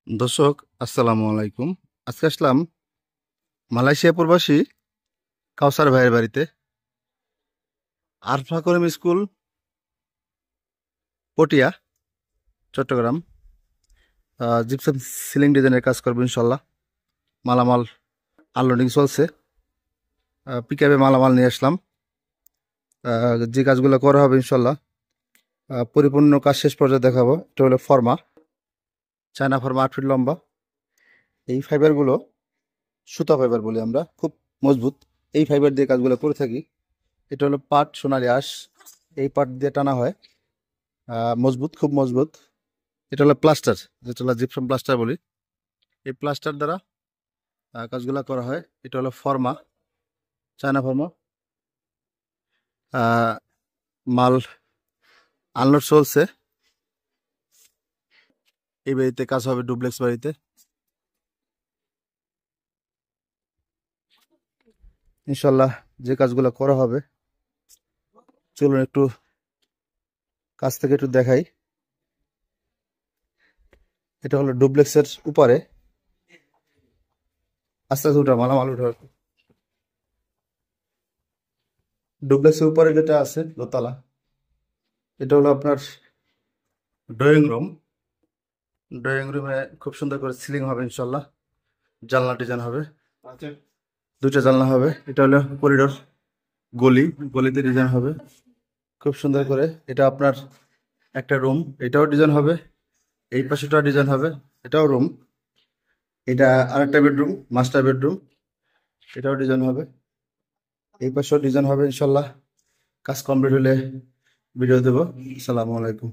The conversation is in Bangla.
দর্শক, আসসালামু আলাইকুম। আজকে আসলাম মালয়েশিয়া প্রবাসী কাউসার ভাইয়ের বাড়িতে। Arfa Karim school, Patiya, Chattogram. Gypsum ceiling ডিজাইনের কাজ করবো ইনশাল্লাহ। মালামাল আনলোডিং চলছে। পিকআপে মালামাল নিয়ে আসলাম। যে কাজগুলো করা হবে ইনশাল্লাহ, পরিপূর্ণ কাজ শেষ পর্যায়ে দেখাবো। এটা হলো ফর্মা, চায়না ফর্মা, 8 ফিট লম্বা। এই ফাইবারগুলো সুতা ফাইবার বলি আমরা, খুব মজবুত। এই ফাইবার দিয়ে কাজগুলো করে থাকি। এটা হলো পাট, সোনালি আঁশ। এই পাট দিয়ে টানা হয়, মজবুত, খুব মজবুত। এটা হলো প্লাস্টার, যেটা হলো জিপসাম প্লাস্টার বলি। এই প্লাস্টার দ্বারা কাজগুলো করা হয়। এটা হলো ফর্মা, চায়না ফর্মা। মাল আনলোড চলছে। এই বাড়িতে কাজ হবে, ডুপ্লেক্স বাড়িতে ইনশাল্লাহ। যে কাজগুলো করা হবে, চলুন একটু কাছ থেকে একটু দেখাই। এটা হলো ডুপ্লেক্সের উপরে। আস্তে আস্তে উঠা, মালামাল উঠা। ডুপ্লেক্সের উপরে যেটা আছে দোতলা, এটা হলো আপনার ড্রয়িং রুম। ড্রয়িং রুমে খুব সুন্দর করে সিলিং হবে ইনশাল্লাহ। জানলা ডিজাইন হবে, দুইটা জানলা হবে। এটা হলো করিডোর, গলি, গলিতে ডিজাইন হবে খুব সুন্দর করে। এটা আপনার একটা রুম, এটাও ডিজাইন হবে। এই পাশেটা ডিজাইন হবে, এটাও রুম। এটা আরেকটা বেডরুম, মাস্টার বেডরুম। এটাও ডিজাইন হবে, এই পাশেও ডিজাইন হবে ইনশাল্লাহ। কাজ কমপ্লিট হলে ভিডিও দেবো। আসসালামু আলাইকুম।